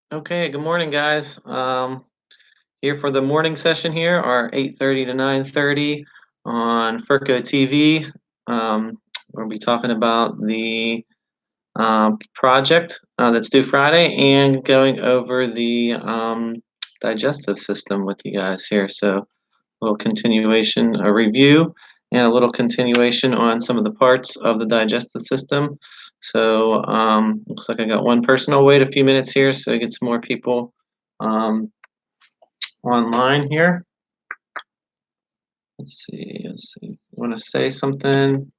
Okay, good morning, guys. Here for the morning session here, our 8:30 to 9:30 on Ferko TV. We'll be talking about the project that's due Friday and going over the digestive system with you guys here. So, a little continuation, a review, and a little continuation on some of the parts of the digestive system. So, looks like I got one person. I'll wait a few minutes here so I get some more people um, online here. Let's see. Let's see. You want to say something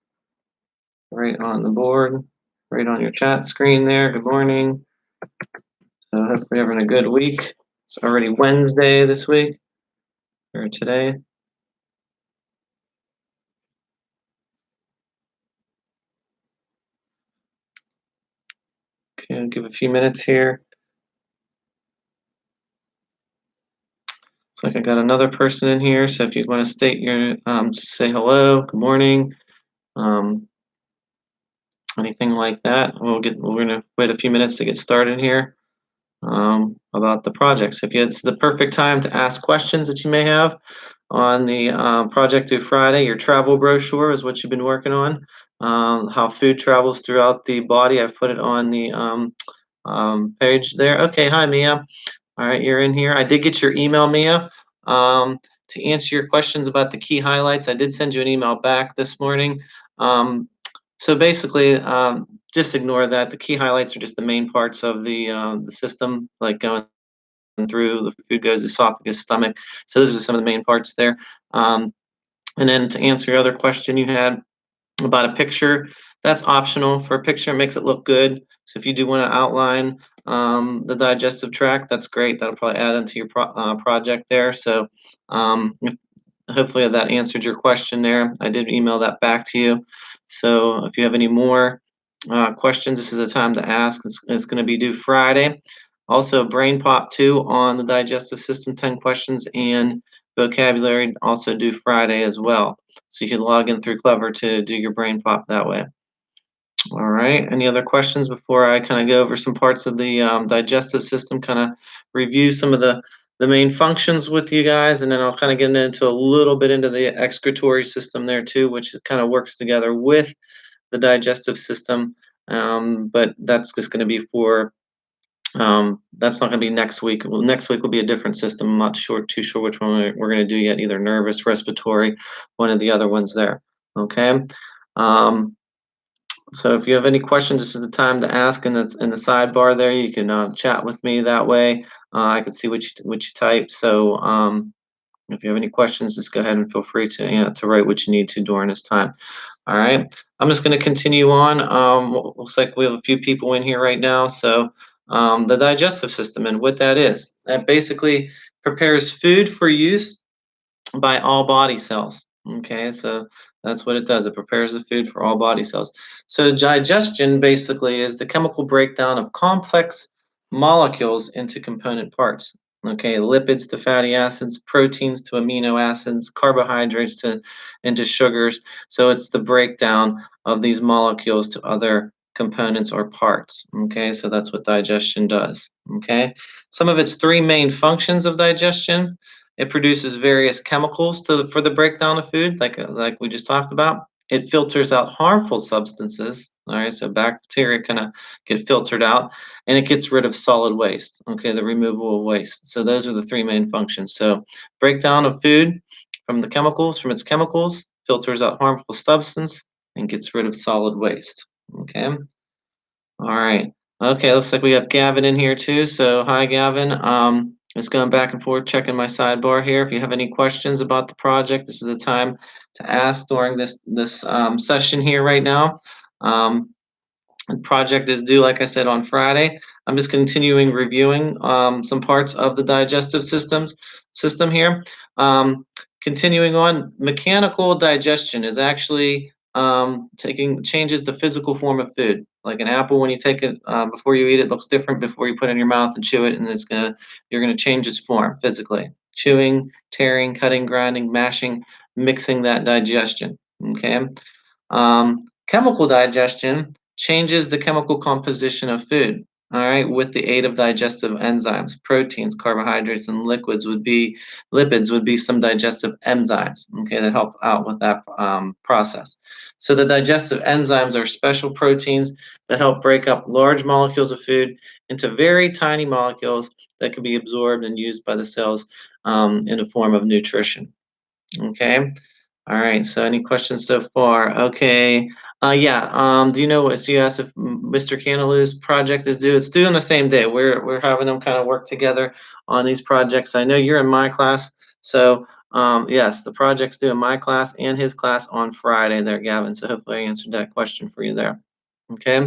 right on the board, right on your chat screen there. Good morning. So, hopefully, you're having a good week. It's already Wednesday this week or today. Okay, I'll give a few minutes here. Looks like I got another person in here. So if you want to state your, say hello, good morning, um, anything like that, we're gonna wait a few minutes to get started here about the project. So if you, it's the perfect time to ask questions that you may have on the project due Friday. Your travel brochure is what you've been working on. How food travels throughout the body. I've put it on the page there. Okay, hi Mia. All right, you're in here. I did get your email, Mia. To answer your questions about the key highlights, I did send you an email back this morning. Um, so basically, just ignore that. The key highlights are just the main parts of the system, like going through the food goes esophagus, stomach. So those are some of the main parts there. And then to answer your other question you had, about a picture. That's optional. For a picture, it makes it look good. So if you do want to outline the digestive tract, that's great. That'll probably add into your project there. So hopefully that answered your question there. I did email that back to you. So if you have any more questions, this is the time to ask. It's going to be due Friday. Also, Brain Pop 2 on the digestive system, 10 questions, and vocabulary also due Friday as well. So you can log in through Clever to do your Brain Pop that way. All right. Any other questions before I kind of go over some parts of the digestive system, kind of review some of the main functions with you guys, and then I'll kind of get into a little bit into the excretory system there too, which kind of works together with the digestive system. But that's just going to be for that's not going to be next week. Well, next week will be a different system. I'm not too sure which one we're going to do yet. Either nervous, respiratory, one of the other ones there. Okay. Um, so if you have any questions, this is the time to ask. And that's in the sidebar there. You can chat with me that way. I can see what you type. So if you have any questions, just go ahead and feel free to write what you need to during this time. All right. I'm just going to continue on. Looks like we have a few people in here right now. So the digestive system and what that is. That basically prepares food for use by all body cells. Okay, so that's what it does. It prepares the food for all body cells. So digestion basically is the chemical breakdown of complex molecules into component parts. Okay, lipids to fatty acids, proteins to amino acids, carbohydrates to into sugars. So it's the breakdown of these molecules to other components or parts. Okay, so that's what digestion does. Okay, some of its three main functions of digestion: it produces various chemicals for the breakdown of food, like we just talked about. It filters out harmful substances. All right, so bacteria kind of get filtered out, and it gets rid of solid waste. Okay, the removal of waste. So those are the three main functions. So breakdown of food from its chemicals, filters out harmful substance, and gets rid of solid waste. Okay. All right. Okay, looks like we have Gavin in here too. So hi, Gavin. Just going back and forth, checking my sidebar here. If you have any questions about the project, this is the time to ask during this session here right now. The project is due, like I said, on Friday. I'm just continuing reviewing some parts of the digestive system here. Continuing on, mechanical digestion is actually taking changes the physical form of food. Like an apple, when you take it before you eat it, looks different before you put it in your mouth and chew it, and you're gonna change its form physically. Chewing, tearing, cutting, grinding, mashing, mixing that digestion. Okay. Chemical digestion changes the chemical composition of food. All right, with the aid of digestive enzymes, proteins, carbohydrates, and lipids would be some digestive enzymes, okay, that help out with that process. So the digestive enzymes are special proteins that help break up large molecules of food into very tiny molecules that can be absorbed and used by the cells in a form of nutrition. Okay. All right. So any questions so far? Okay. Yeah. Do you know what? So you asked if Mr. Canaloo's project is due. It's due on the same day. We're having them kind of work together on these projects. I know you're in my class, so yes, the project's due in my class and his class on Friday there, Gavin. So hopefully I answered that question for you there. Okay.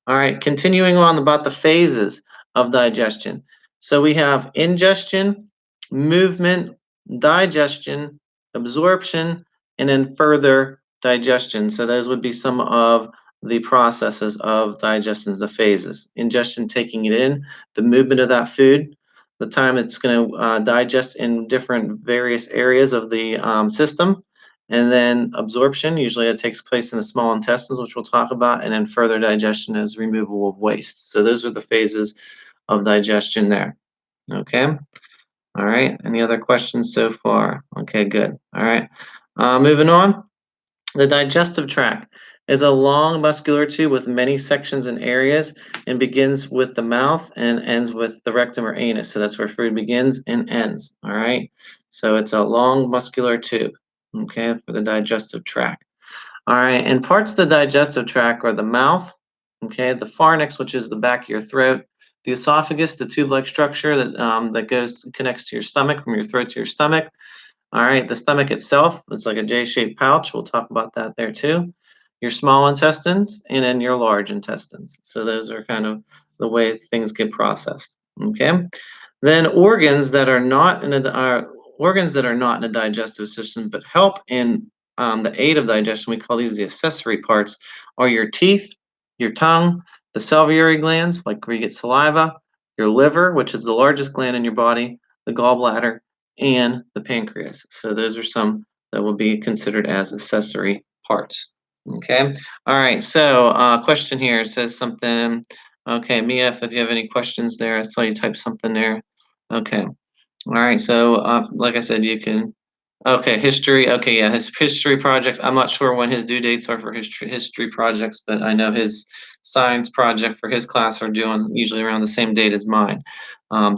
All right, continuing on about the phases of digestion. So we have ingestion, movement, digestion, absorption, and then further digestion. So those would be some of the processes of digestion, the phases. Ingestion, taking it in, the movement of that food, the time it's going to digest in different various areas of the system, and then absorption, usually it takes place in the small intestines, which we'll talk about, and then further digestion is removal of waste. So those are the phases of digestion there. Okay. All right. Any other questions so far? Okay, good. All right. Moving on. The digestive tract is a long muscular tube with many sections and areas and begins with the mouth and ends with the rectum or anus. So that's where food begins and ends. All right. So it's a long muscular tube, okay, for the digestive tract. All right. And parts of the digestive tract are the mouth, okay, the pharynx, which is the back of your throat, the esophagus, the tube-like structure that connects to your stomach, from your throat to your stomach. All right, the stomach itself, it's like a J-shaped pouch. We'll talk about that there too. Your small intestines and then your large intestines. So those are kind of the way things get processed. Okay. Then organs that are not in the digestive system but help in the aid of digestion, we call these the accessory parts, are your teeth, your tongue, the salivary glands, like where you get saliva, your liver, which is the largest gland in your body, the gallbladder, and the pancreas. So those are some that will be considered as accessory parts. Okay. All right. So question here, it says something. Okay, Mia, if you have any questions there, I saw you type something there. Okay. All right. So like I said, you can. Okay, history. Okay, yeah, his history project. I'm not sure when his due dates are for history projects, but I know his science project for his class are due on usually around the same date as mine.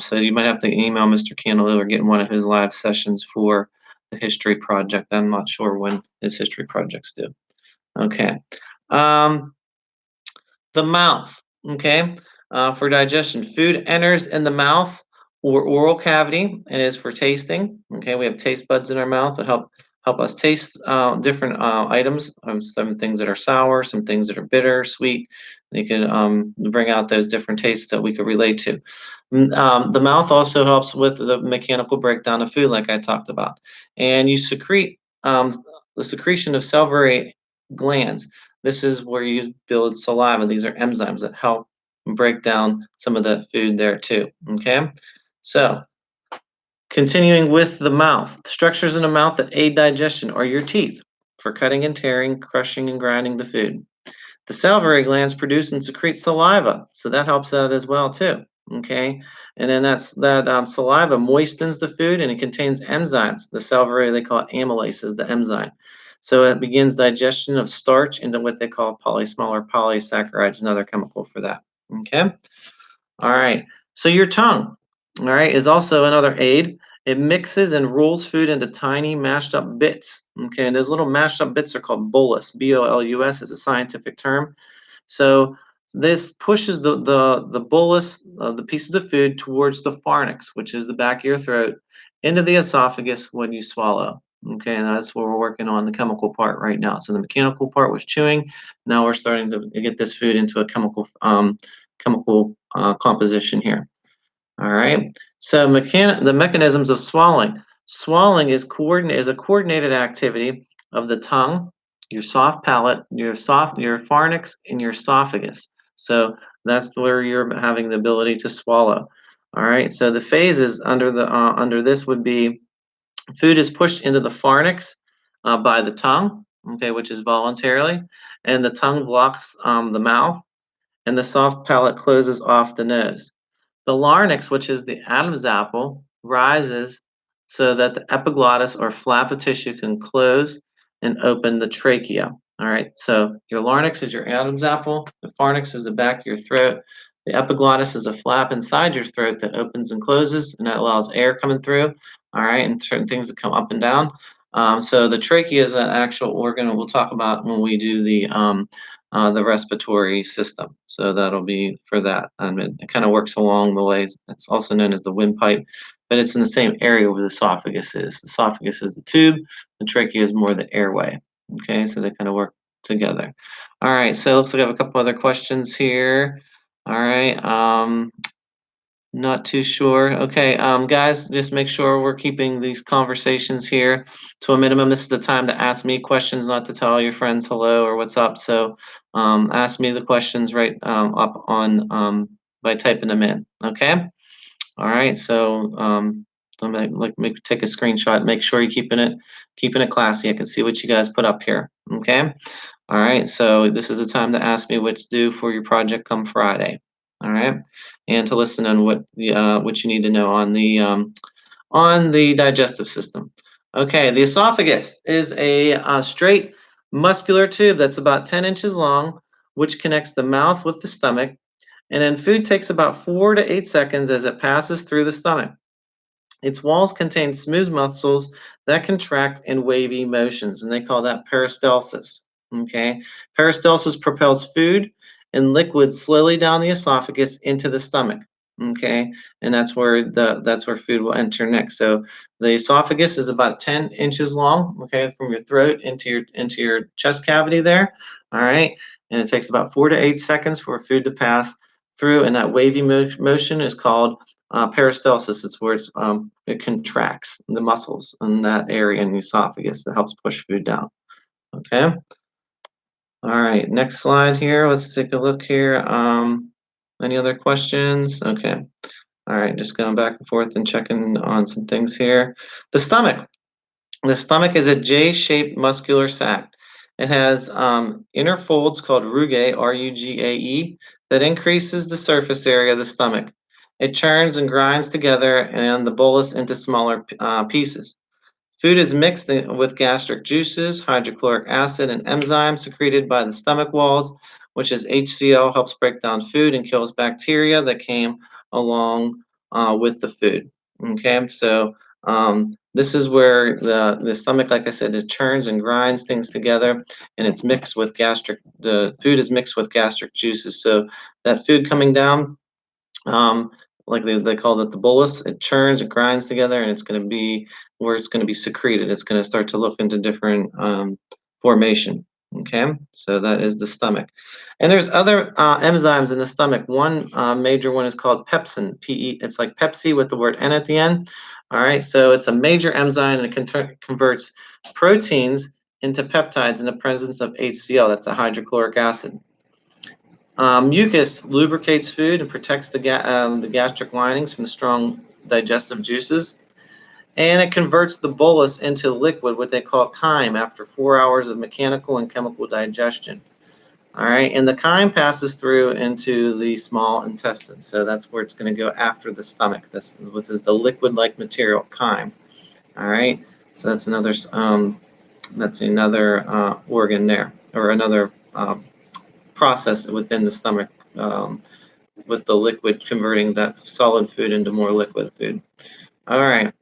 So you might have to email Mr. Candelo or get in one of his live sessions for the history project. I'm not sure when his history project's due. Okay. Um, the mouth, okay, for digestion. Food enters in the mouth or oral cavity and is for tasting. Okay, we have taste buds in our mouth that help us taste different items. Some things that are sour, some things that are bitter, sweet. They can bring out those different tastes that we could relate to. The mouth also helps with the mechanical breakdown of food, like I talked about. And you secrete the secretion of salivary glands. This is where you build saliva. These are enzymes that help break down some of the food there too. Okay, so continuing with the mouth, the structures in the mouth that aid digestion are your teeth for cutting and tearing, crushing and grinding the food. The salivary glands produce and secrete saliva, so that helps out as well too. Okay, and then that saliva moistens the food and it contains enzymes. The salivary, they call it amylase, is the enzyme. So it begins digestion of starch into what they call polysmaller polysaccharides, another chemical for that. Okay, all right. So your tongue, all right, is also another aid. It mixes and rolls food into tiny mashed up bits. Okay, and those little mashed up bits are called bolus. B-O-L-U-S is a scientific term. So this pushes the bolus, the pieces of food, towards the pharynx, which is the back of your throat, into the esophagus when you swallow. Okay, and that's what we're working on, the chemical part right now. So the mechanical part was chewing. Now we're starting to get this food into a chemical composition here. All right. So the mechanisms of swallowing. Swallowing is a coordinated activity of the tongue, your soft palate, your pharynx, and your esophagus. So that's where you're having the ability to swallow. All right. So the phases under this would be food is pushed into the pharynx by the tongue, okay, which is voluntarily, and the tongue blocks the mouth, and the soft palate closes off the nose. The larynx, which is the Adam's apple, rises so that the epiglottis or flap of tissue can close and open the trachea. All right, so your larynx is your Adam's apple, the pharynx is the back of your throat, the epiglottis is a flap inside your throat that opens and closes, and that allows air coming through. All right, and certain things that come up and down. So the trachea is an actual organ, and we'll talk about when we do the respiratory system. So that'll be for that. It kind of works along the ways. It's also known as the windpipe, but it's in the same area where the esophagus is. The esophagus is the tube, the trachea is more the airway. Okay, so they kind of work together. All right, so it looks like I have a couple other questions here. All right, not too sure. Okay, guys, just make sure we're keeping these conversations here to a minimum. This is the time to ask me questions, not to tell your friends hello or what's up. So ask me the questions right up on by typing them in. Okay. All right. So I'm gonna take a screenshot. Make sure you're keeping it classy. I can see what you guys put up here. Okay. All right. So this is the time to ask me what's due for your project come Friday. All right, and to listen on what you need to know on the digestive system. Okay, the esophagus is a straight muscular tube that's about 10 inches long, which connects the mouth with the stomach, and then food takes about 4 to 8 seconds as it passes through the stomach. Its walls contain smooth muscles that contract in wavy motions, and they call that peristalsis. Okay, peristalsis propels food and liquid slowly down the esophagus into the stomach. Okay, and that's where food will enter next. So the esophagus is about 10 inches long. Okay, from your throat into your chest cavity there. All right, and it takes about 4 to 8 seconds for food to pass through, and that wavy motion is called peristalsis. It's where it contracts the muscles in that area in the esophagus that helps push food down. Okay. All right. Next slide here. Let's take a look here. Any other questions? Okay. All right. Just going back and forth and checking on some things here. The stomach. The stomach is a J-shaped muscular sac. It has inner folds called rugae, R-U-G-A-E, that increases the surface area of the stomach. It churns and grinds together and the bolus into smaller pieces. Food is mixed with gastric juices, hydrochloric acid, and enzymes secreted by the stomach walls, which is HCl, helps break down food and kills bacteria that came along with the food. Okay, so this is where the stomach, like I said, it churns and grinds things together, and it's mixed with the food is mixed with gastric juices. So that food coming down, like they call it the bolus, it churns, it grinds together, and it's going to be where it's going to be secreted. It's going to start to look into different formation. Okay, so that is the stomach. And there's other enzymes in the stomach. One major one is called pepsin, P-E, it's like Pepsi with the word N at the end. All right, so it's a major enzyme and it converts proteins into peptides in the presence of HCl, that's a hydrochloric acid. Mucus lubricates food and protects the gastric linings from the strong digestive juices. And it converts the bolus into liquid, what they call chyme, after 4 hours of mechanical and chemical digestion. All right, and the chyme passes through into the small intestine. So that's where it's going to go after the stomach. This, which is the liquid-like material, chyme. All right, so that's another organ there, or another process within the stomach with the liquid converting that solid food into more liquid food. All right.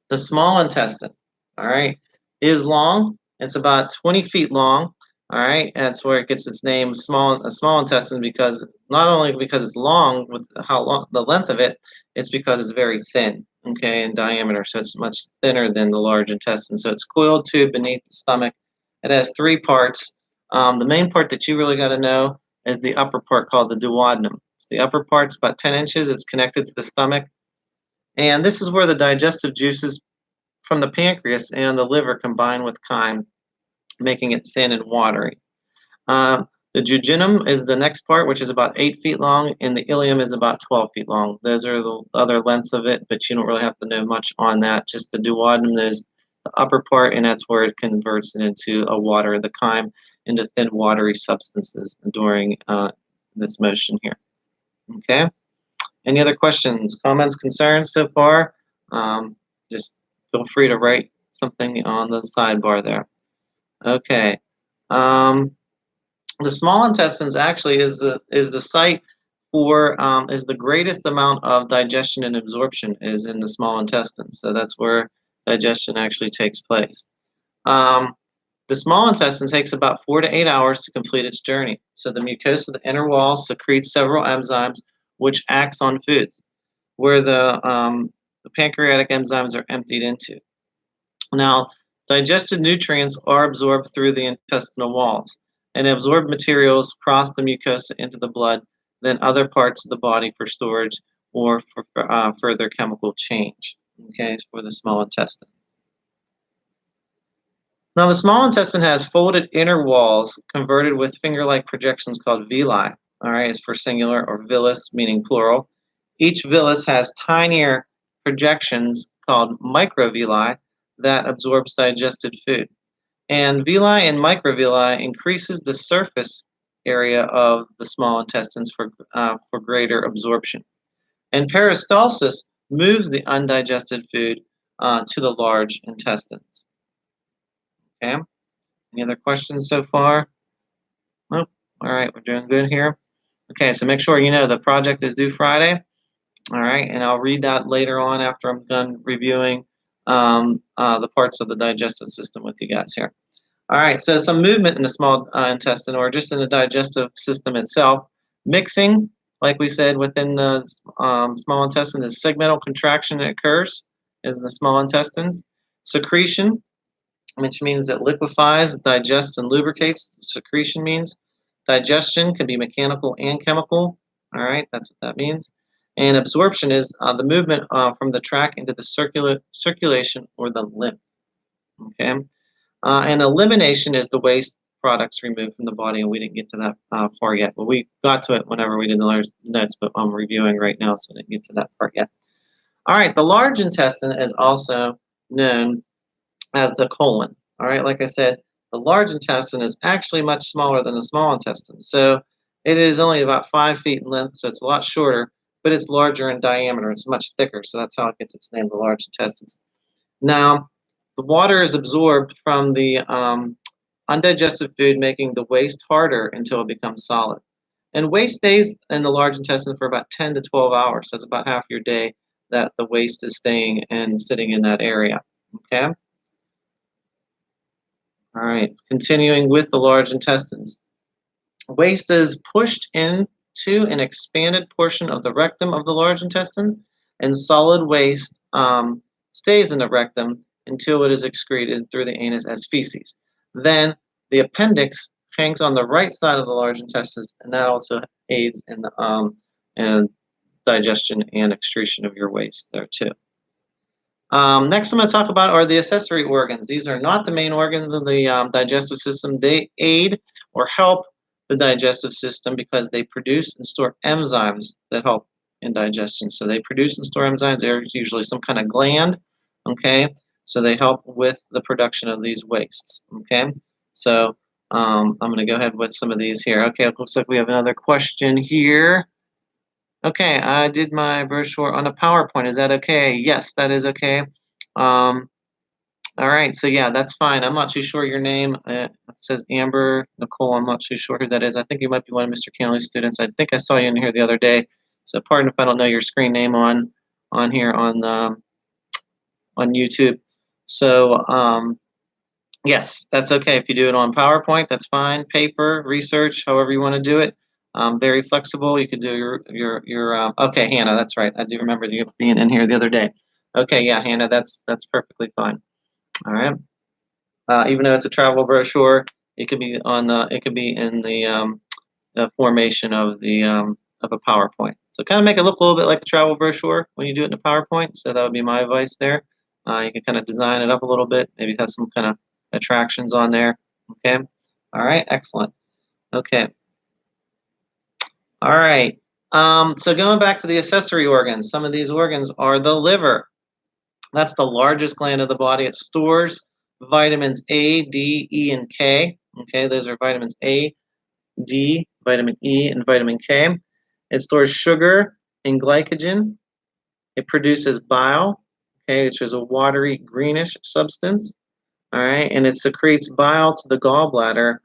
The small intestine, all right, is long. It's about 20 feet long. All right, and that's where it gets its name, small intestine, because not only because it's long with how long the length of it, it's because it's very thin, okay, in diameter. So it's much thinner than the large intestine. So it's coiled tube beneath the stomach. It has three parts. The main part that you really got to know is the upper part called the duodenum. It's the upper part's about 10 inches. It's connected to the stomach. And this is where the digestive juices from the pancreas and the liver combine with chyme, making it thin and watery. The jejunum is the next part, which is about 8 feet long, and the ileum is about 12 feet long. Those are the other lengths of it, but you don't really have to know much on that. Just the duodenum is the upper part, and that's where it converts it into a water, the chyme, into thin, watery substances during this motion here. Okay. Any other questions, comments, concerns so far? Just feel free to write something on the sidebar there. Okay. Um, the small intestines actually is the site for is the greatest amount of digestion and absorption is in the small intestines. So that's where digestion actually takes place. Um, the small intestine takes about 4 to 8 hours to complete its journey. So the mucosa of the inner wall secretes several enzymes which acts on foods, where the pancreatic enzymes are emptied into. Now, digested nutrients are absorbed through the intestinal walls, and absorbed materials cross the mucosa into the blood, then other parts of the body for storage or for further chemical change. Okay, for the small intestine. Now, the small intestine has folded inner walls converted with finger-like projections called villi. All right, it's for singular, or villus, meaning plural. Each villus has tinier projections called microvilli that absorbs digested food. And villi and microvilli increases the surface area of the small intestines for greater absorption. And peristalsis moves the undigested food to the large intestines. Okay. Any other questions so far? Nope. All right, we're doing good here. Okay, so make sure you know the project is due Friday. All right, and I'll read that later on after I'm done reviewing the parts of the digestive system with you guys here. All right, so some movement in the small intestine or just in the digestive system itself. Mixing, like we said, within the small intestine is segmental contraction that occurs in the small intestines. Secretion, which means it liquefies, digests, and lubricates. Secretion means digestion can be mechanical and chemical. All right, that's what that means. And absorption is the movement from the tract into the circulation or the lymph. Okay, and elimination is the waste products removed from the body, and we didn't get to that far yet. But we got to it whenever we did the notes, but I'm reviewing right now, so I didn't get to that part yet. All right, the large intestine is also known as the colon. All right, like I said, the large intestine is actually much smaller than the small intestine. So it is only about 5 feet in length, so it's a lot shorter, but it's larger in diameter. It's much thicker, so that's how it gets its name, the large intestines. Now, the water is absorbed from the undigested food, making the waste harder until it becomes solid. And waste stays in the large intestine for about 10 to 12 hours. So it's about half your day that the waste is staying and sitting in that area. Okay? All right, continuing with the large intestines. Waste is pushed into an expanded portion of the rectum of the large intestine, and solid waste stays in the rectum until it is excreted through the anus as feces. Then the appendix hangs on the right side of the large intestines, and that also aids in the digestion and excretion of your waste there too. Next, I'm going to talk about are the accessory organs. These are not the main organs of the digestive system. They aid or help the digestive system because they produce and store enzymes that help in digestion. So they produce and store enzymes. They're usually some kind of gland, okay? So they help with the production of these wastes, okay? So I'm going to go ahead with some of these here. Okay, it looks like we have another question here. Okay, I did my brochure on a PowerPoint. Is that okay? Yes, that is okay. All right, so yeah, that's fine. I'm not too sure your name. It says Amber Nicole. I'm not too sure who that is. I think you might be one of Mr. Canley's students. I think I saw you in here the other day. So pardon if I don't know your screen name on here on YouTube. So yes, that's okay. If you do it on PowerPoint, that's fine. Paper, research, however you want to do it. Very flexible. You could do your okay, Hannah, that's right. I do remember you being in here the other day. Okay, yeah, Hannah, that's perfectly fine. All right. Even though it's a travel brochure, it could be on it could be in the formation of a PowerPoint. So kind of make it look a little bit like a travel brochure when you do it in a PowerPoint. So that would be my advice there. You can kind of design it up a little bit, maybe have some kind of attractions on there. Okay. All right. Excellent. Okay. All right. So going back to the accessory organs, some of these organs are the liver. That's the largest gland of the body. It stores vitamins A, D, E, and K. Okay, those are vitamins A, D, vitamin E, and vitamin K. It stores sugar and glycogen. It produces bile, okay, which is a watery greenish substance. All right, and it secretes bile to the gallbladder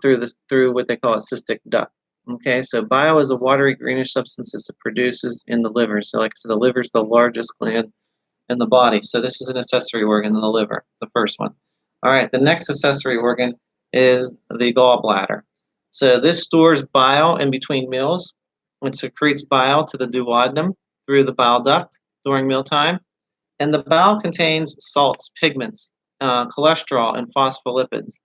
through what they call a cystic duct. Okay, so bile is a watery greenish substance that it produces in the liver. So, like I said, the liver is the largest gland in the body. So this is an accessory organ in the liver, the first one. All right, the next accessory organ is the gallbladder. So this stores bile in between meals. It secretes bile to the duodenum through the bile duct during mealtime. And the bowel contains salts, pigments, cholesterol, and phospholipids.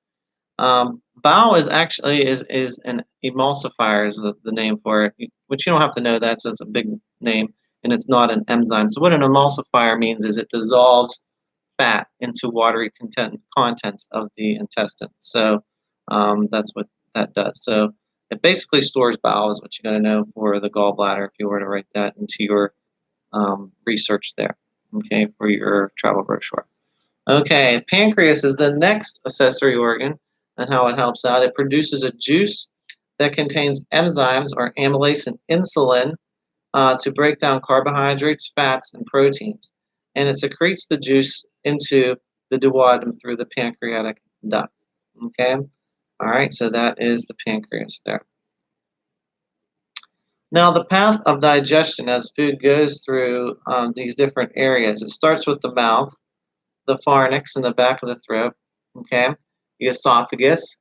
Bowel is actually is an emulsifier is the name for it, which you don't have to know that, so it's a big name, and it's not an enzyme. So what an emulsifier means is it dissolves fat into watery contents of the intestine. So that's what that does. So it basically stores bowel is what you got to know for the gallbladder if you were to write that into your research there, okay, for your travel brochure. Okay, pancreas is the next accessory organ and how it helps out. It produces a juice that contains enzymes or amylase and insulin to break down carbohydrates, fats, and proteins. And it secretes the juice into the duodenum through the pancreatic duct. Okay, all right, so that is the pancreas there. Now, the path of digestion as food goes through these different areas, it starts with the mouth, the pharynx in the back of the throat, okay, the esophagus,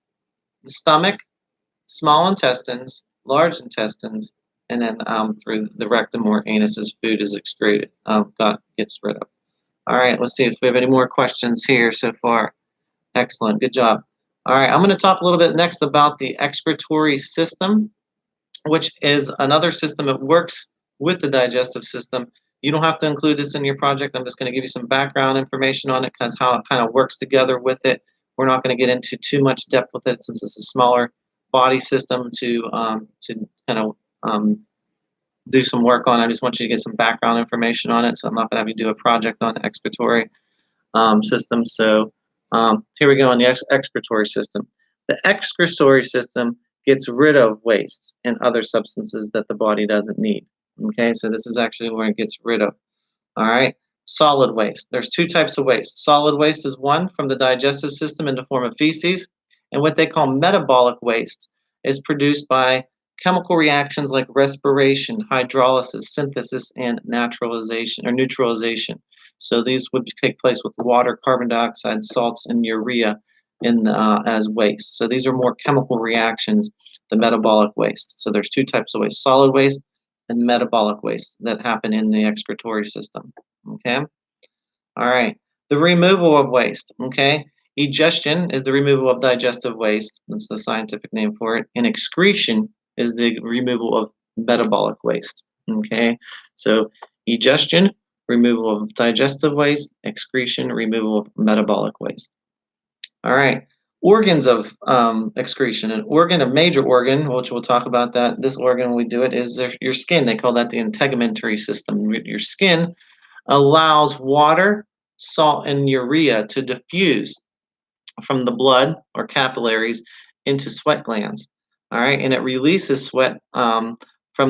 the stomach, small intestines, large intestines, and then through the rectum or anus as food is excreted, gets rid of. All right, let's see if we have any more questions here so far. Excellent, good job. All right, I'm going to talk a little bit next about the excretory system, which is another system that works with the digestive system. You don't have to include this in your project. I'm just going to give you some background information on it because how it kind of works together with it. We're not going to get into too much depth with it since it's a smaller body system to kind of do some work on. I just want you to get some background information on it. So I'm not going to have you do a project on the excretory system. So here we go on the excretory system. The excretory system gets rid of wastes and other substances that the body doesn't need. Okay, so this is actually where it gets rid of. All right, solid waste. There's two types of waste. Solid waste is one from the digestive system in the form of feces, and what they call metabolic waste is produced by chemical reactions like respiration, hydrolysis, synthesis, and naturalization or neutralization. So these would take place with water, carbon dioxide, salts, and urea as waste. So these are more chemical reactions, the metabolic waste. So there's two types of waste: solid waste and metabolic waste that happen in the excretory system. Okay. All right. The removal of waste. Okay. Egestion is the removal of digestive waste. That's the scientific name for it. And excretion is the removal of metabolic waste. Okay. So egestion, removal of digestive waste; excretion, removal of metabolic waste. All right. Organs of excretion. An organ, a major organ, which we'll talk about that. This organ, when we do it, is your skin. They call that the integumentary system. Your skin allows water, salt, and urea to diffuse from the blood or capillaries into sweat glands. All right, and it releases sweat from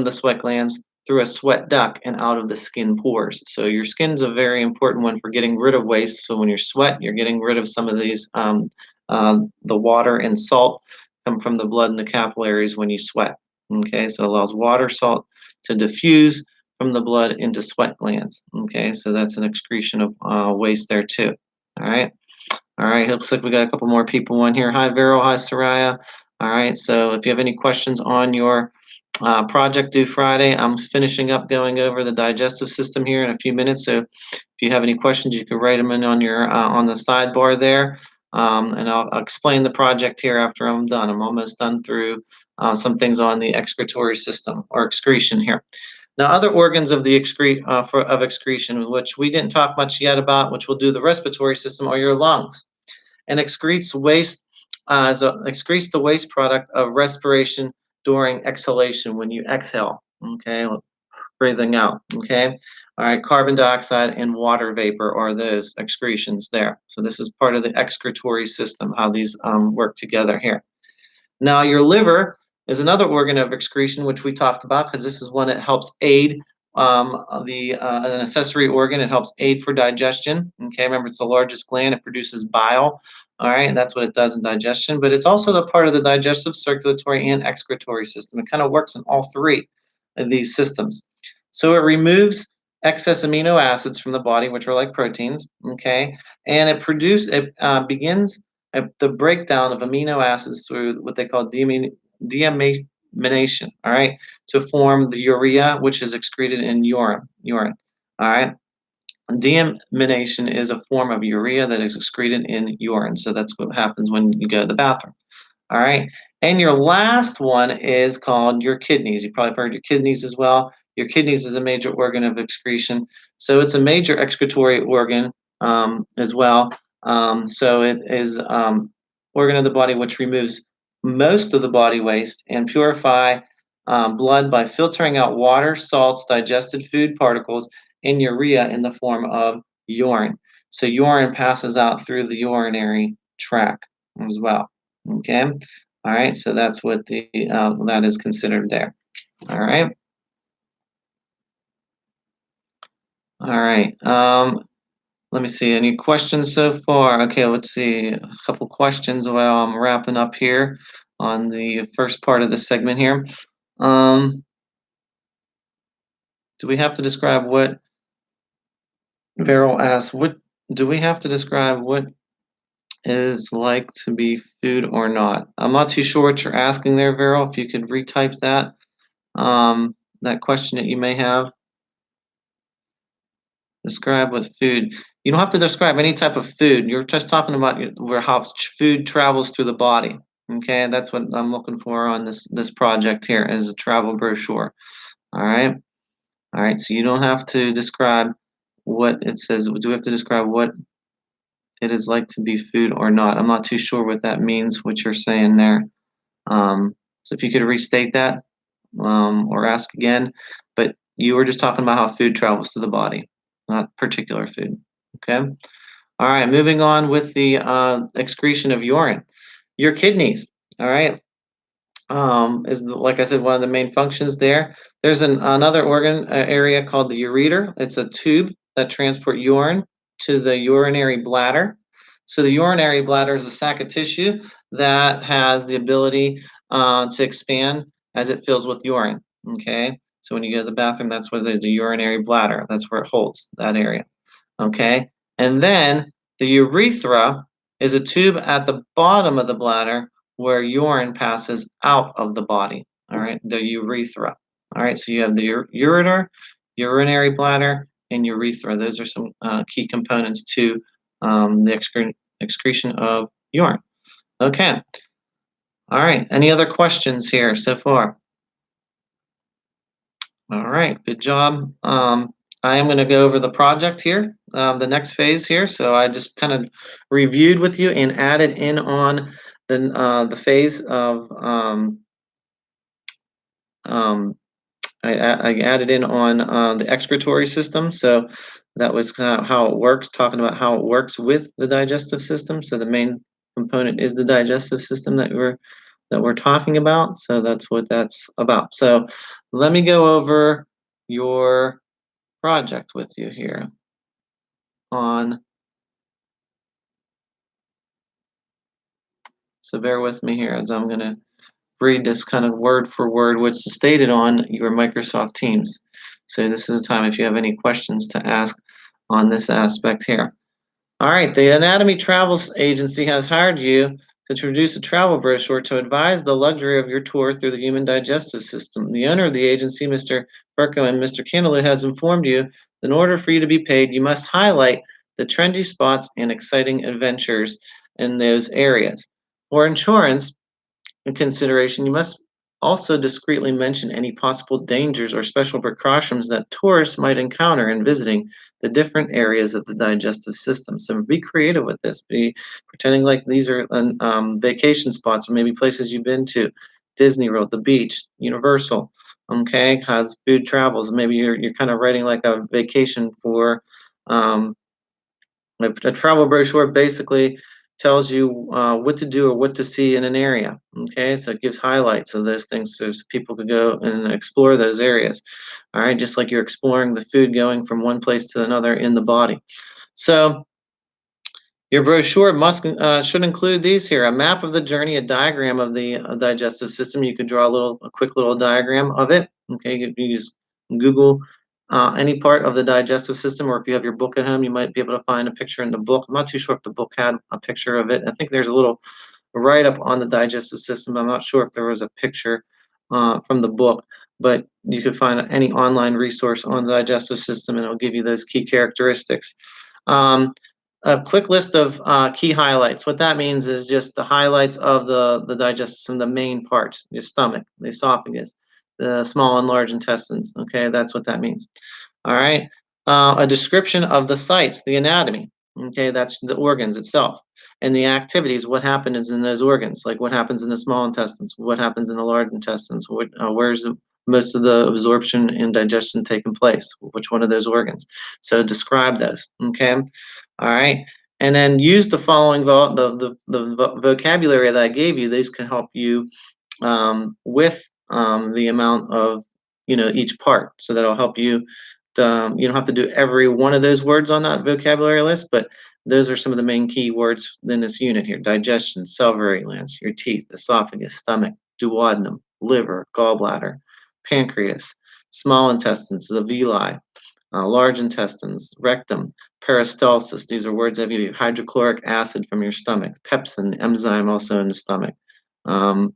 the sweat glands through a sweat duct and out of the skin pores. So your skin's a very important one for getting rid of waste. So when you sweat, you're getting rid of some of these the water and salt come from the blood and the capillaries when you sweat. Okay, so it allows water, salt to diffuse from the blood into sweat glands. Okay, so that's an excretion of waste there too. All right. All right, looks like we got a couple more people on here. Hi, Vero. Hi, Soraya. All right, so if you have any questions on your project due Friday, I'm finishing up going over the digestive system here in a few minutes. So if you have any questions, you can write them in on your on the sidebar there, and I'll explain the project here after I'm done. I'm almost done through some things on the excretory system or excretion here. Now, other organs of the excretion, which we didn't talk much yet about, which will do the respiratory system, are your lungs, and excretes waste excretes the waste product of respiration during exhalation when you exhale. Okay, breathing out. Okay, all right. Carbon dioxide and water vapor are those excretions there. So this is part of the excretory system, how these work together here. Now, your liver is another organ of excretion, which we talked about because this is one that helps aid an accessory organ. It helps aid for digestion. Okay, remember it's the largest gland. It produces bile. All right, and that's what it does in digestion. But it's also the part of the digestive, circulatory, and excretory system. It kind of works in all three of these systems. So it removes excess amino acids from the body, which are like proteins. Okay, and it begins the breakdown of amino acids through what they call deamination. All right, to form the urea, which is excreted in urine. All right. Deamination is a form of urea that is excreted in urine. So that's what happens when you go to the bathroom. All right. And your last one is called your kidneys. You probably have heard your kidneys as well. Your kidneys is a major organ of excretion. So it's a major excretory organ as well. So it is organ of the body which removes most of the body waste and purify blood by filtering out water, salts, digested food particles, and urea in the form of urine. So urine passes out through the urinary tract as well. Okay. All right. So that's what that is considered there. All right. All right. Let me see. Any questions so far? Okay. Let's see. A couple questions while I'm wrapping up here on the first part of the segment here. Do we have to describe what Veril asks? What do we have to describe what is like to be food or not? I'm not too sure what you're asking there, Veril. If you could retype that question that you may have. Describe with food. You don't have to describe any type of food. You're just talking about where how food travels through the body. Okay, and that's what I'm looking for on this project here as a travel brochure. All right, all right. So you don't have to describe what it says. Do we have to describe what it is like to be food or not? I'm not too sure what that means. What you're saying there. So if you could restate that or ask again, but you were just talking about how food travels to the body, not particular food. Okay. All right. Moving on with the excretion of urine. Your kidneys. All right. Like I said, one of the main functions there. There's another organ area called the ureter. It's a tube that transport urine to the urinary bladder. So the urinary bladder is a sac of tissue that has the ability to expand as it fills with urine. Okay, so when you go to the bathroom, that's where there's a urinary bladder. That's where it holds that area. Okay, and then the urethra is a tube at the bottom of the bladder where urine passes out of the body. All right, the urethra. All right, so you have the ureter, urinary bladder, and urethra. Those are some key components to the excretion of urine. Okay. All right. Any other questions here so far? All right. Good job. I am going to go over the project here, the next phase here. So I just kind of reviewed with you and added in on the phase of I added in on the excretory system. So that was kind of how it works, talking about how it works with the digestive system. So the main component is the digestive system that we're talking about. So that's what that's about. So let me go over your project with you here on. So bear with me here as I'm going to read this kind of word for word, which is stated on your Microsoft Teams. So this is the time if you have any questions to ask on this aspect here. All right, the Anatomy Travels Agency has hired you to produce a travel brochure to advise the luxury of your tour through the human digestive system. The owner of the agency, Mr. Ferko and Mr. Candlewood, has informed you that in order for you to be paid, you must highlight the trendy spots and exciting adventures in those areas. For insurance, in consideration, you must also discreetly mention any possible dangers or special precautions that tourists might encounter in visiting the different areas of the digestive system. So be creative with this. Be pretending like these are vacation spots or maybe places you've been to, Disney World, the beach, Universal. Okay, has food travels. Maybe you're kind of writing like a vacation for a travel brochure, basically tells you what to do or what to see in an area. Okay, so it gives highlights of those things so people could go and explore those areas. All right, just like you're exploring the food going from one place to another in the body. So your brochure must should include these here: a map of the journey, a diagram of the digestive system. You could draw a quick little diagram of it. Okay, you could use Google any part of the digestive system, or if you have your book at home, you might be able to find a picture in the book. I'm not too sure if the book had a picture of it. I think there's a little write-up on the digestive system. I'm not sure if there was a picture from the book, but you could find any online resource on the digestive system, and it'll give you those key characteristics. Um, a quick list of key highlights. What that means is just the highlights of the digestive system, the main parts: your stomach, the esophagus, the small and large intestines. Okay, that's what that means. All right. A description of the sites, the anatomy. Okay, that's the organs itself, and the activities. What happens in those organs? Like what happens in the small intestines? What happens in the large intestines? Where's most of the absorption and digestion taking place? Which one of those organs? So describe those. Okay. All right. And then use the following vocabulary that I gave you. These can help you with the amount of each part, so that'll help you. You don't have to do every one of those words on that vocabulary list, but those are some of the main key words in this unit here: digestion, salivary glands, your teeth, esophagus, stomach, duodenum, liver, gallbladder, pancreas, small intestines, the villi, large intestines, rectum, peristalsis. These are words I've given you. Hydrochloric acid from your stomach, pepsin, enzyme also in the stomach. Um,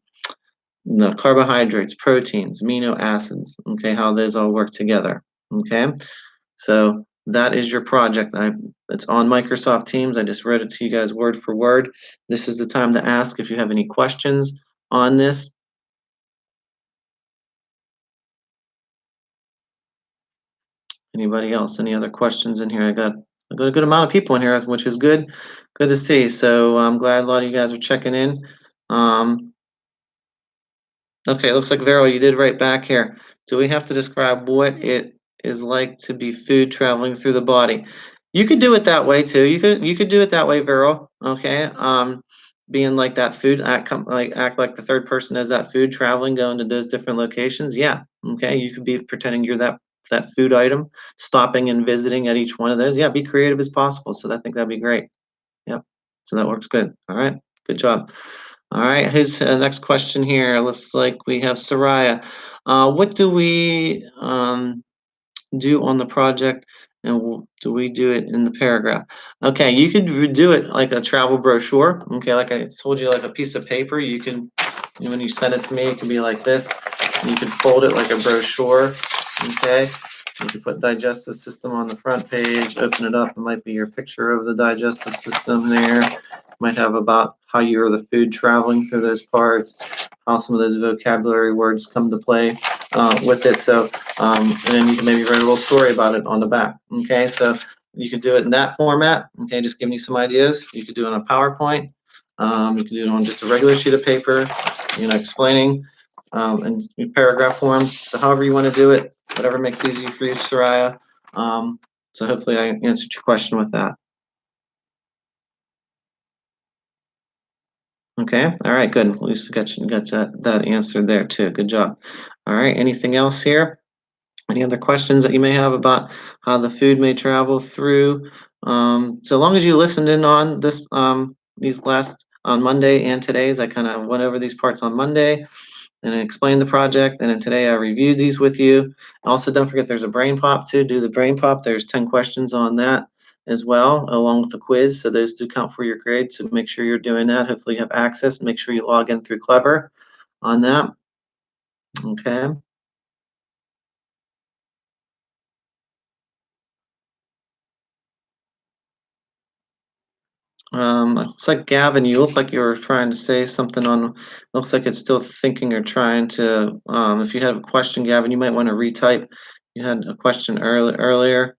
the carbohydrates, proteins, amino acids, okay, how those all work together, okay? So that is your project. It's on Microsoft Teams. I just wrote it to you guys word for word. This is the time to ask if you have any questions on this. Anybody else? Any other questions in here? I got a good amount of people in here, which is good. Good to see. So I'm glad a lot of you guys are checking in. Um, Okay, looks like Vero, you did right back here. Do we have to describe what it is like to be food traveling through the body? You could do it that way too. You could do it that way, Vero. Okay. Being like that food act like the third person as that food traveling going to those different locations. Yeah. Okay. You could be pretending you're that food item, stopping and visiting at each one of those. Yeah, be creative as possible. So I think that'd be great. Yep. So that works good. All right. Good job. All right. Who's next question here? Looks like we have Soraya. What do we do on the project, and do we do it in the paragraph? Okay, you could do it like a travel brochure. Okay, like I told you, like a piece of paper. You can, when you send it to me, it can be like this. You can fold it like a brochure. Okay. You can put digestive system on the front page, open it up. It might be your picture of the digestive system there. Might have about how you're the food traveling through those parts, how some of those vocabulary words come to play with it. So, and then you can maybe write a little story about it on the back. Okay, so you could do it in that format. Okay, just giving you some ideas. You could do it on a PowerPoint. You could do it on just a regular sheet of paper, explaining in paragraph form. So however you want to do it, whatever makes easy for you, Soraya. So hopefully I answered your question with that. Okay, all right, good. At least got that answered there too. Good job. All right, anything else here? Any other questions that you may have about how the food may travel through? So long as you listened in on this, these last on Monday and today's, I kind of went over these parts on Monday and I explained the project. And then today I reviewed these with you. Also, don't forget there's a brain pop too. Do the brain pop. There's 10 questions on that as well, along with the quiz. So those do count for your grade. So make sure you're doing that. Hopefully you have access. Make sure you log in through Clever on that. Okay. Looks like Gavin, you look like you were trying to say something on. Looks like it's still thinking or trying to. If you have a question, Gavin, you might want to retype. You had a question earlier.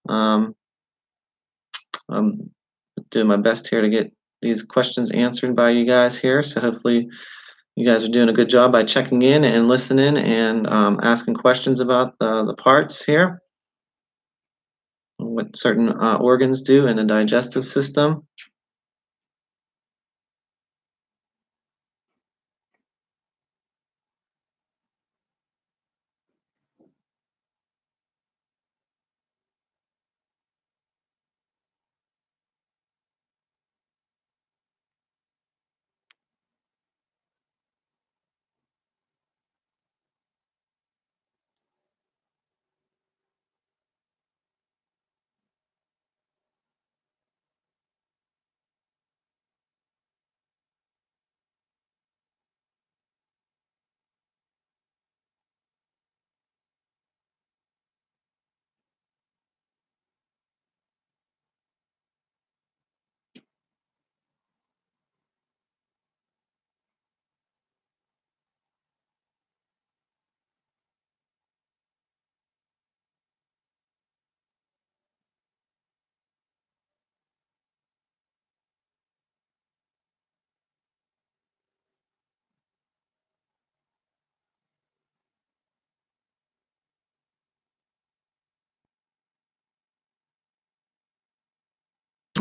Um, I'm doing my best here to get these questions answered by you guys here. So hopefully you guys are doing a good job by checking in and listening and asking questions about the parts here, what certain organs do in the digestive system.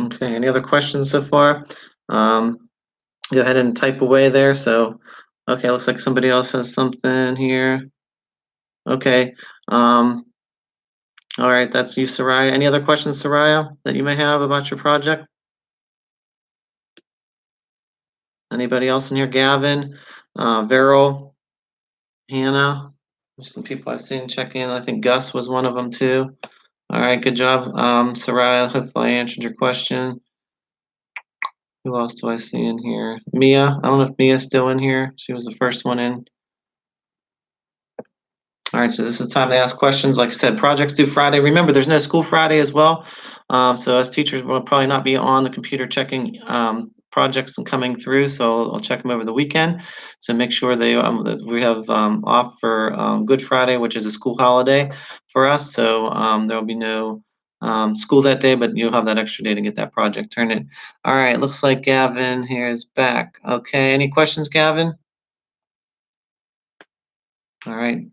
Okay, any other questions so far? Um, Go ahead and type away there. So, okay, looks like somebody else has something here. Okay. Um, all right, that's you, Soraya. Any other questions, Soraya, that you may have about your project? Anybody else in here? Gavin, Veryl, Hannah. There's some people I've seen check in. I think Gus was one of them too. All right, good job, Soraya. Hopefully I answered your question. Who else do I see in here? Mia. I don't know if Mia's still in here. She was the first one in. All right, so this is time to ask questions. Like I said, projects due Friday. Remember, there's no school Friday as well. So as teachers, we'll probably not be on the computer checking projects and coming through. So I'll check them over the weekend. So make sure that we have off for Good Friday, which is a school holiday for us. So there will be no school that day, but you'll have that extra day to get that project turned in. All right, looks like Gavin here is back. Okay, any questions, Gavin? All right,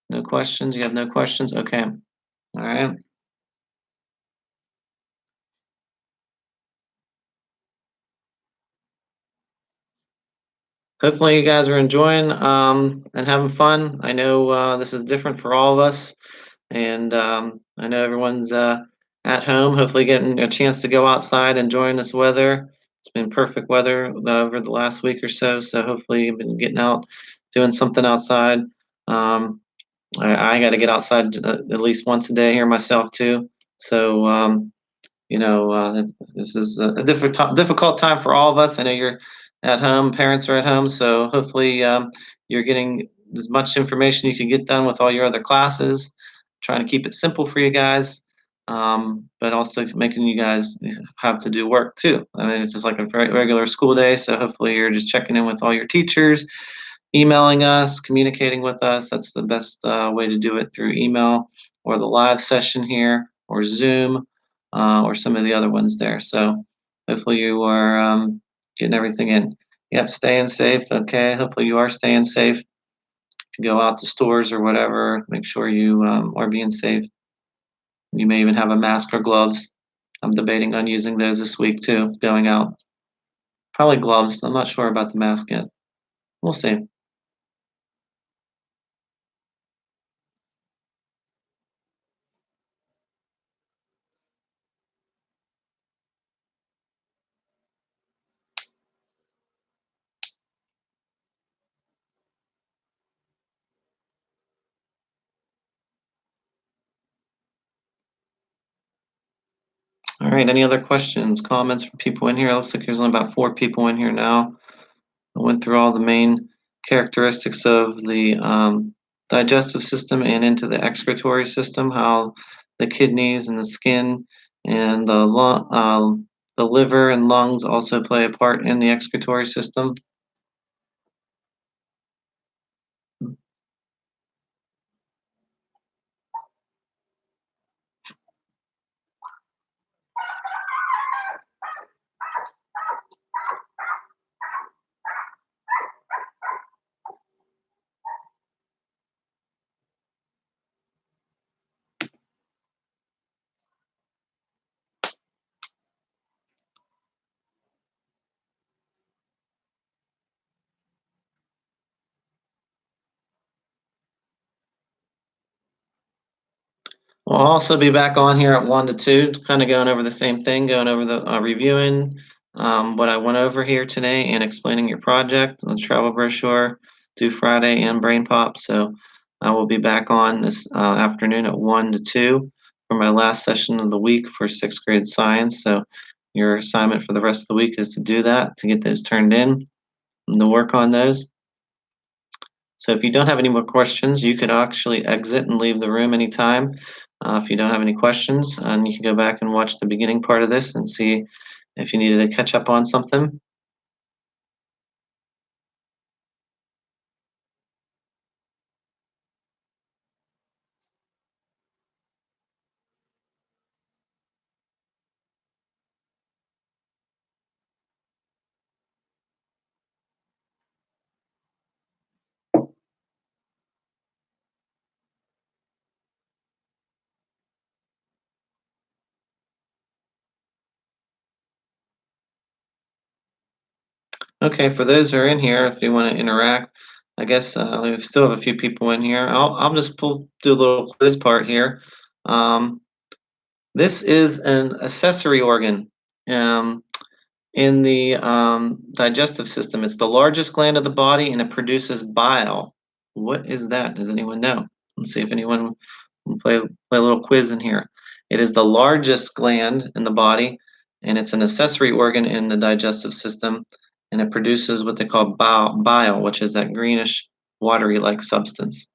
no questions. You have no questions? Okay. All right. Hopefully, you guys are enjoying and having fun. I know this is different for all of us, and I know everyone's at home. Hopefully, getting a chance to go outside, enjoying this weather. It's been perfect weather over the last week or so. So hopefully, you've been getting out, doing something outside. Um, I got to get outside at least once a day here myself too. So this is a difficult time for all of us. I know you're at home, parents are at home, so hopefully you're getting as much information you can get done with all your other classes. Trying to keep it simple for you guys, but also making you guys have to do work too. I mean, it's just like a very regular school day, so hopefully you're just checking in with all your teachers, emailing us, communicating with us. That's the best way to do it, through email or the live session here or Zoom or some of the other ones there. So hopefully you are getting everything in. Yep, staying safe. Okay, hopefully you are staying safe. If you go out to stores or whatever, make sure you are being safe. You may even have a mask or gloves. I'm debating on using those this week too, going out. Probably gloves. I'm not sure about the mask yet. We'll see. All right, any other questions, comments from people in here? It looks like there's only about 4 people in here now. I went through all the main characteristics of the digestive system and into the excretory system, how the kidneys and the skin and the liver and lungs also play a part in the excretory system. We'll also be back on here at 1 to 2, kind of going over the same thing, going over the reviewing what I went over here today and explaining your project, the travel brochure, due Friday, and Brain Pop. So I will be back on this afternoon at 1 to 2 for my last session of the week for 6th grade science. So your assignment for the rest of the week is to do that, to get those turned in and to work on those. So if you don't have any more questions, you could actually exit and leave the room anytime. If you don't have any questions, and you can go back and watch the beginning part of this and see if you needed to catch up on something. Okay, for those who are in here, if you want to interact, I guess we still have a few people in here. I'll just do a little quiz part here. Um, this is an accessory organ um, in the digestive system. It's the largest gland of the body, and it produces bile. What is that? Does anyone know? Let's see if anyone will play a little quiz in here. It is the largest gland in the body, and it's an accessory organ in the digestive system, and it produces what they call bile, which is that greenish, watery-like substance.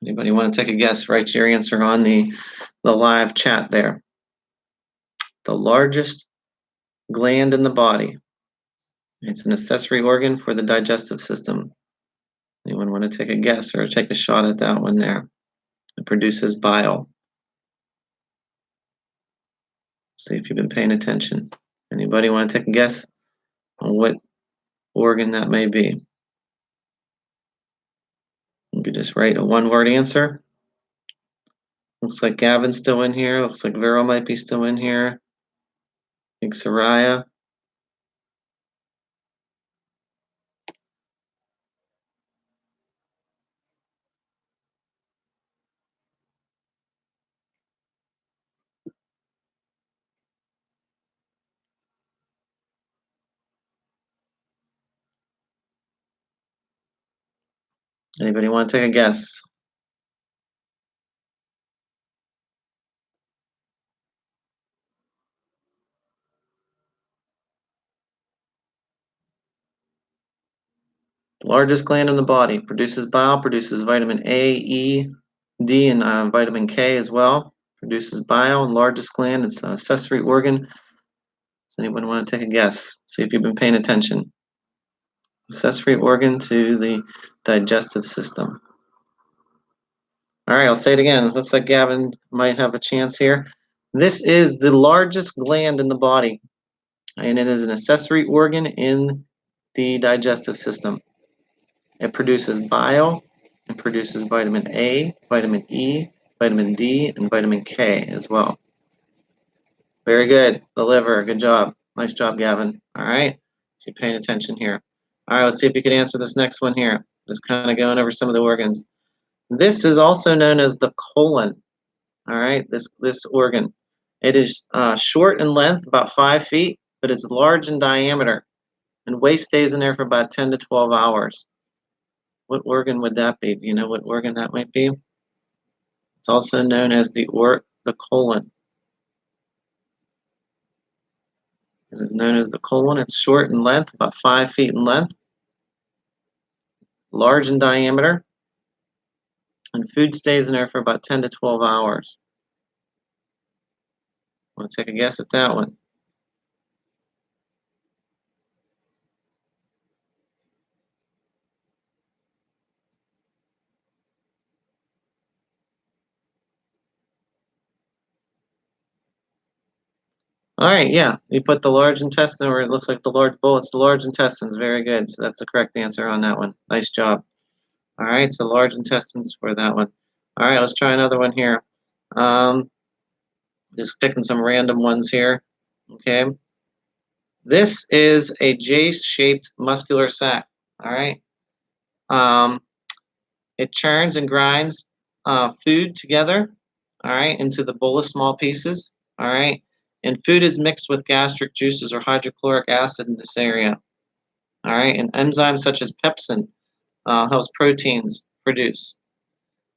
Anybody want to take a guess? Write your answer on the live chat there. The largest gland in the body. It's an accessory organ for the digestive system. Anyone want to take a guess or take a shot at that one there? It produces bile. See if you've been paying attention. Anybody want to take a guess on what organ that may be? You could just write a one-word answer. Looks like Gavin's still in here. Looks like Vero might be still in here. I think Soraya. Anybody want to take a guess? Largest gland in the body. Produces bile, produces vitamin A, E, D, and vitamin K as well. Produces bile, and largest gland. It's an accessory organ. Does anyone want to take a guess? See if you've been paying attention. Accessory organ to the digestive system. All right, I'll say it again. It looks like Gavin might have a chance here. This is the largest gland in the body, and it is an accessory organ in the digestive system. It produces bile, it produces vitamin A, vitamin E, vitamin D, and vitamin K as well. Very good. The liver. Good job. Nice job, Gavin. All right. So you're paying attention here. All right, let's see if you can answer this next one here. Just kind of going over some of the organs. This is also known as the colon. All right, this organ. It is short in length, about 5 feet, but it's large in diameter, and waste stays in there for about 10 to 12 hours. What organ would that be? Do you know what organ that might be? It's also known as the colon. It is known as the colon. It's short in length, about 5 feet in length, large in diameter, and food stays in there for about 10 to 12 hours. Want to take a guess at that one? All right, yeah, you put the large intestine, or it looks like the large bowl. It's the large intestines. Very good. So that's the correct answer on that one. Nice job. All right, so large intestines for that one. All right, let's try another one here. Just picking some random ones here. Okay. This is a J-shaped muscular sac. All right. Um, it churns and grinds food together. All right, into the bolus small pieces. All right. And food is mixed with gastric juices or hydrochloric acid in this area. All right, and enzymes such as pepsin helps proteins produce.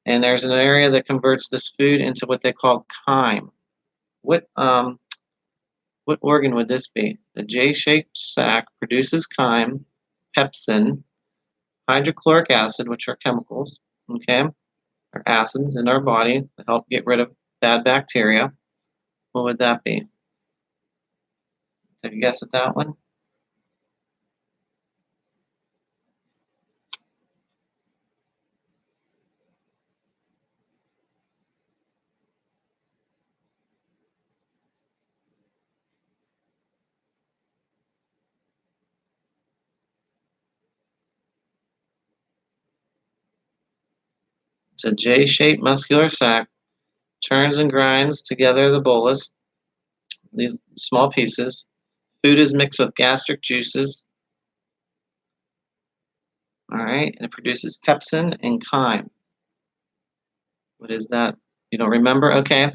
And there's an area that converts this food into what they call chyme. What organ would this be? The J-shaped sac produces chyme, pepsin, hydrochloric acid, which are chemicals, okay, or acids in our body that help get rid of bad bacteria. What would that be? Take a guess at that one? It's a J-shaped muscular sac, churns and grinds together the bolus. these small pieces. Food is mixed with gastric juices. All right, and it produces pepsin and chyme. What is that? You don't remember? Okay,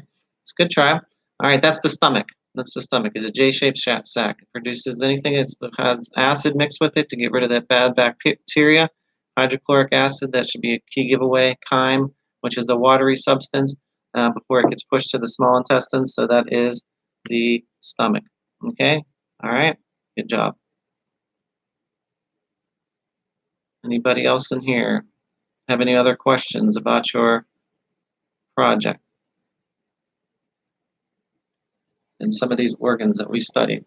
it's a good try. All right, that's the stomach. That's the stomach. It's a J-shaped sac. It produces anything that has acid mixed with it to get rid of that bad bacteria. Hydrochloric acid, that should be a key giveaway. Chyme, which is the watery substance before it gets pushed to the small intestines. So that is the stomach. Okay? All right? Good job. Anybody else in here have any other questions about your project and some of these organs that we studied?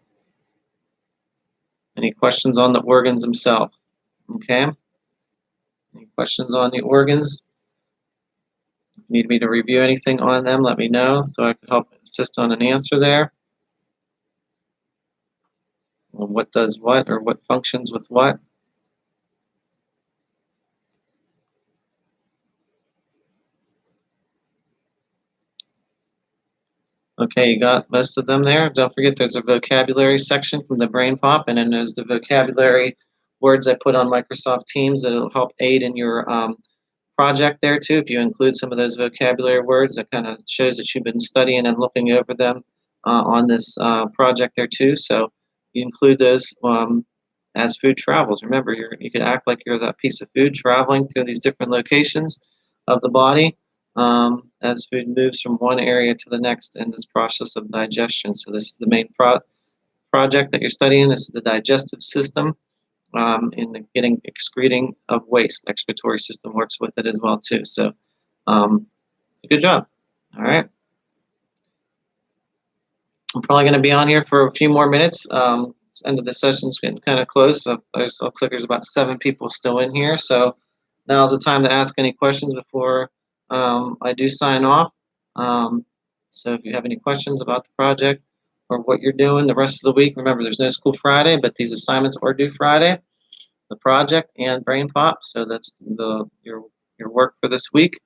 Any questions on the organs themselves? Okay? Any questions on the organs? If you need me to review anything on them, let me know so I can help assist on an answer there. Well, what does what, or what functions with what? Okay, you got most of them there. Don't forget there's a vocabulary section from the Brain Pop, and then there's the vocabulary words I put on Microsoft Teams that'll help aid in your project there too. If you include some of those vocabulary words, that kind of shows that you've been studying and looking over them on this project there too. So you include those as food travels. Remember, you can act like you're that piece of food traveling through these different locations of the body as food moves from one area to the next in this process of digestion. So this is the main project that you're studying. This is the digestive system in the getting excreting of waste. Excretory system works with it as well too. So good job. All right. I'm probably going to be on here for a few more minutes. End of the session's getting kind of close. So looks like there's about 7 people still in here. So now's the time to ask any questions before I do sign off. So if you have any questions about the project or what you're doing the rest of the week, remember there's no school Friday, but these assignments are due Friday. The project and Brain Pop. So that's your work for this week.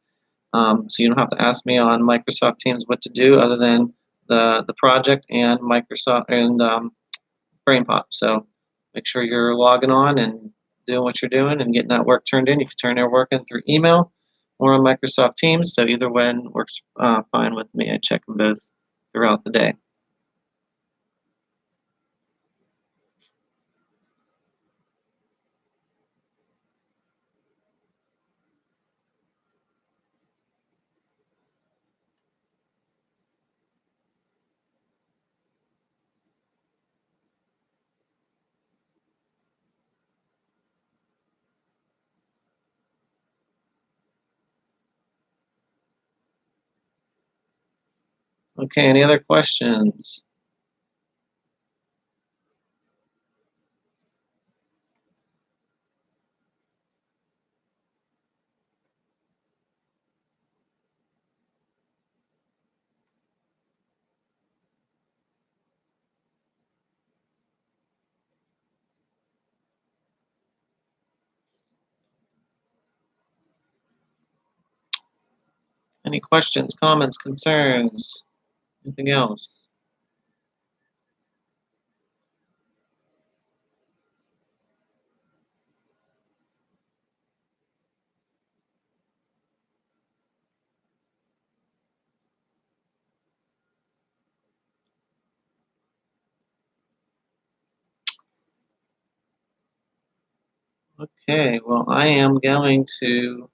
So you don't have to ask me on Microsoft Teams what to do other than the project and Microsoft and Brain Pop. So make sure you're logging on and doing what you're doing and getting that work turned in. You can turn your work in through email or on Microsoft Teams. So either one works fine with me. I check them both throughout the day. Okay, any other questions? Any questions, comments, concerns, anything else? Okay, well, I am going to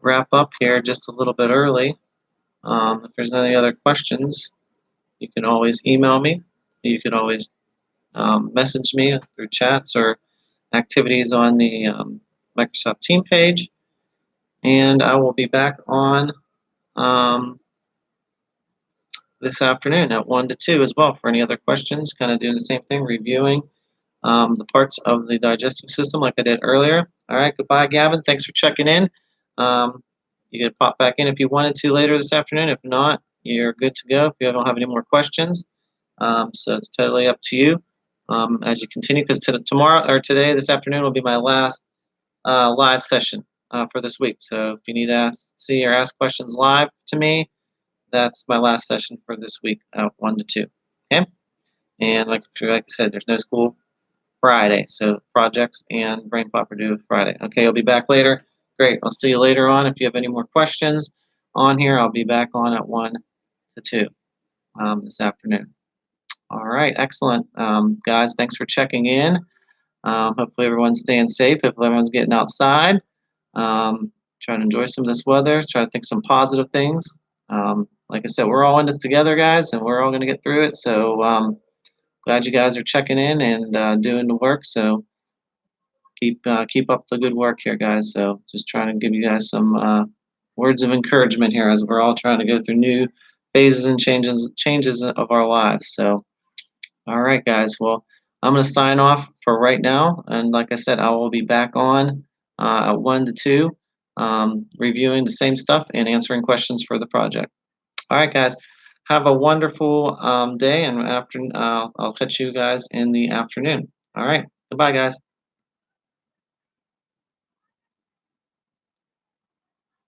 wrap up here just a little bit early. If there's any other questions, you can always email me. You can always message me through chats or activities on the Microsoft Team page. And I will be back on this afternoon at 1 to 2 as well for any other questions, kind of doing the same thing, reviewing the parts of the digestive system like I did earlier. All right, goodbye, Gavin. Thanks for checking in. You can pop back in if you wanted to later this afternoon. If not, you're good to go if you don't have any more questions. So it's totally up to you as you continue, because this afternoon will be my last live session for this week. So if you need to see or ask questions live to me, that's my last session for this week, 1 to 2. Okay? And like I said, there's no school Friday, so projects and brain pop are due Friday. Okay, I'll be back later. Great. I'll see you later on. If you have any more questions on here, I'll be back on at 1 to 2 this afternoon. All right, excellent. Guys, thanks for checking in. Hopefully everyone's staying safe. Hopefully everyone's getting outside. Trying to enjoy some of this weather. Try to think some positive things. Like I said, we're all in this together, guys, and we're all going to get through it. So glad you guys are checking in and doing the work. So keep up the good work here, guys. So just trying to give you guys some words of encouragement here as we're all trying to go through new phases and changes of our lives. So all right, guys. Well, I'm going to sign off for right now. And like I said, I will be back on at 1 to 2, reviewing the same stuff and answering questions for the project. All right, guys. Have a wonderful day. And I'll catch you guys in the afternoon. All right. Goodbye, guys.